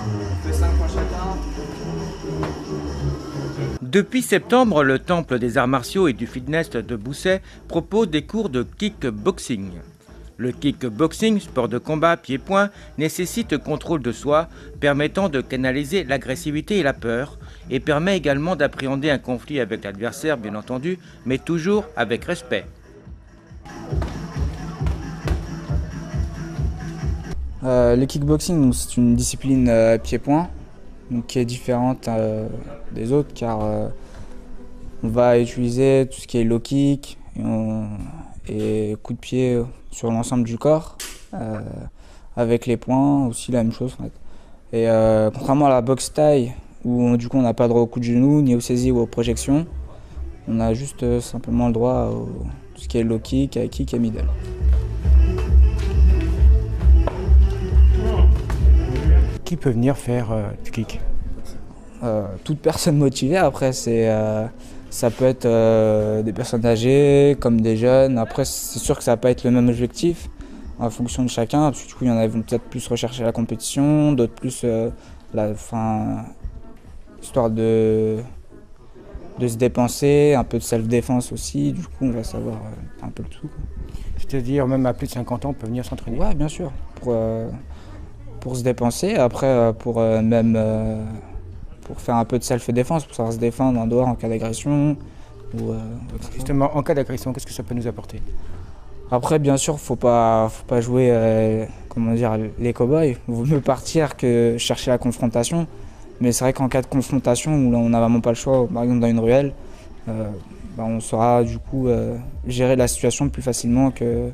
On fait 5 points chacun. Depuis septembre, le Temple des arts martiaux et du fitness de Bousset propose des cours de kickboxing. Le kickboxing, sport de combat pied-point, nécessite contrôle de soi, permettant de canaliser l'agressivité et la peur, et permet également d'appréhender un conflit avec l'adversaire, bien entendu, mais toujours avec respect. Le kickboxing, c'est une discipline pied-point, qui est différente des autres, car on va utiliser tout ce qui est low kick et coup de pied sur l'ensemble du corps, avec les poings aussi la même chose. En fait. Et contrairement à la boxe thaï, où du coup on n'a pas droit au coup de genou, ni aux saisies ou aux projections, on a juste simplement le droit à tout ce qui est low kick, high kick et middle. Qui peut venir faire du kick? Toute personne motivée, après ça peut être des personnes âgées comme des jeunes. Après c'est sûr que ça va pas être le même objectif en fonction de chacun, parce que du coup il y en a qui vont peut-être plus rechercher la compétition, d'autres plus histoire de se dépenser, un peu de self-défense aussi, du coup on va savoir un peu le tout. C'est-à-dire même à plus de 50 ans, on peut venir s'entraîner? Ouais, bien sûr, pour se dépenser, après pour faire un peu de self-défense, pour savoir se défendre en dehors en cas d'agression. Justement, en cas d'agression, qu'est-ce que ça peut nous apporter? Après, bien sûr, faut pas jouer les cow-boys. Il vaut mieux partir que chercher la confrontation. Mais c'est vrai qu'en cas de confrontation, où là, on n'a vraiment pas le choix, par exemple dans une ruelle, on saura du coup gérer la situation plus facilement que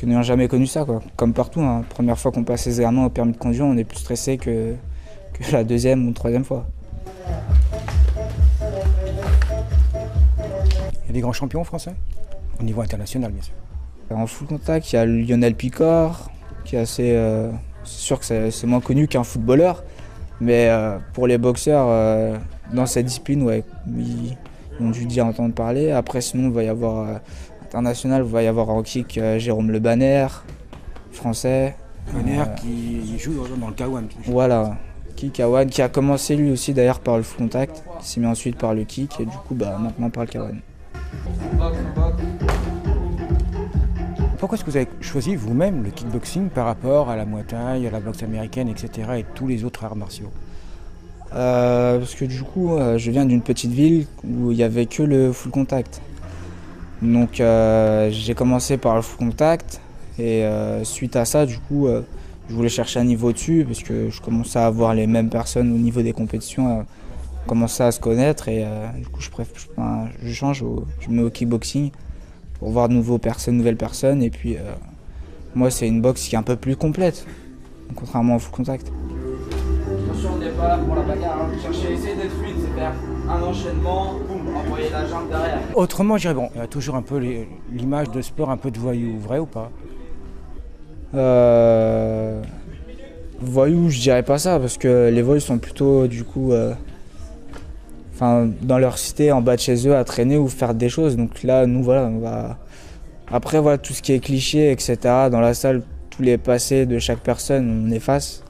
n'ayant jamais connu ça, quoi. Comme partout, hein. Première fois qu'on passe ses examens au permis de conduire, on est plus stressé que la deuxième ou troisième fois. Il y a des grands champions français? Au niveau international, bien sûr. En full contact, il y a Lionel Picard, qui est assez... c'est sûr que c'est moins connu qu'un footballeur, mais pour les boxeurs, dans cette discipline, ouais, ils ont dû déjà entendre parler. Après, sinon, il va y avoir... international, il va y avoir en kick Jérôme Le Banner, français. Banner qui joue dans le K1. Voilà, K1, qui a commencé lui aussi d'ailleurs par le full contact, qui s'est mis ensuite par le kick et du coup maintenant par le K1. Pourquoi est-ce que vous avez choisi vous-même le kickboxing par rapport à la Muay Thai, à la boxe américaine, etc. et tous les autres arts martiaux? Parce que du coup, je viens d'une petite ville où il n'y avait que le full contact. Donc j'ai commencé par le full contact et suite à ça, du coup, je voulais chercher un niveau dessus parce que je commençais à voir les mêmes personnes au niveau des compétitions, commençaient à se connaître et du coup je change, je me mets au kickboxing pour voir de nouvelles personnes et puis moi c'est une boxe qui est un peu plus complète, contrairement au full contact. Attention, on n'est pas là pour la bagarre, hein. Cherchez, essayez d'être fluide, c'est faire un enchaînement, boum, envoyer la jambe derrière. Autrement, je dirais, bon, il y a toujours un peu l'image de sport un peu de voyou, vrai ou pas? Voyous, je dirais pas ça, parce que les voyous sont plutôt du coup dans leur cité en bas de chez eux à traîner ou faire des choses. Donc là, nous voilà, on va. Après voilà, tout ce qui est cliché, etc. Dans la salle, tous les passés de chaque personne, on efface.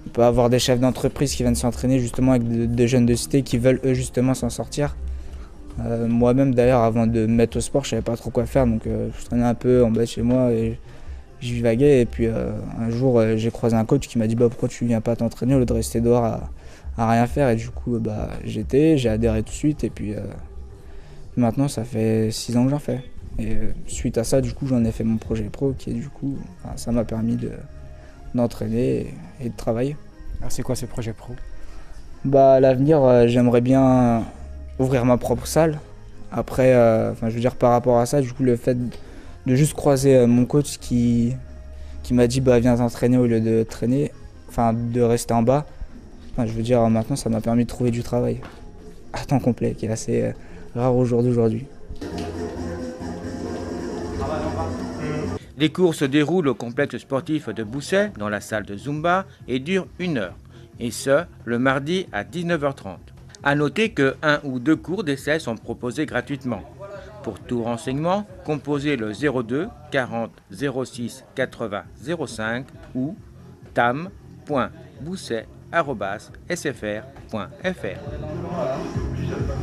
On peut avoir des chefs d'entreprise qui viennent s'entraîner justement avec des jeunes de cité qui veulent eux justement s'en sortir. Moi-même d'ailleurs, avant de me mettre au sport, je savais pas trop quoi faire, donc je traînais un peu en bas de chez moi et je divaguais. Et puis un jour, j'ai croisé un coach qui m'a dit pourquoi tu viens pas t'entraîner au lieu de rester dehors à rien faire. Et du coup, j'ai adhéré tout de suite. Et puis maintenant, ça fait 6 ans que j'en fais. Et suite à ça, du coup, j'en ai fait mon projet pro qui est du coup, ça m'a permis d'entraîner et de travailler. Alors c'est quoi ce projet pro? À l'avenir, j'aimerais bien ouvrir ma propre salle. Après, je veux dire par rapport à ça, du coup, le fait de juste croiser mon coach qui m'a dit viens t'entraîner au lieu de traîner, de rester en bas. Je veux dire maintenant ça m'a permis de trouver du travail à temps complet, qui est assez rare au jour d'aujourd'hui. Les cours se déroulent au complexe sportif de Bousset, dans la salle de Zumba, et durent 1 heure. Et ce, le mardi à 19h30. A noter que 1 ou 2 cours d'essai sont proposés gratuitement. Pour tout renseignement, composez le 02 40 06 80 05 ou tam www.bousset@sfr.fr.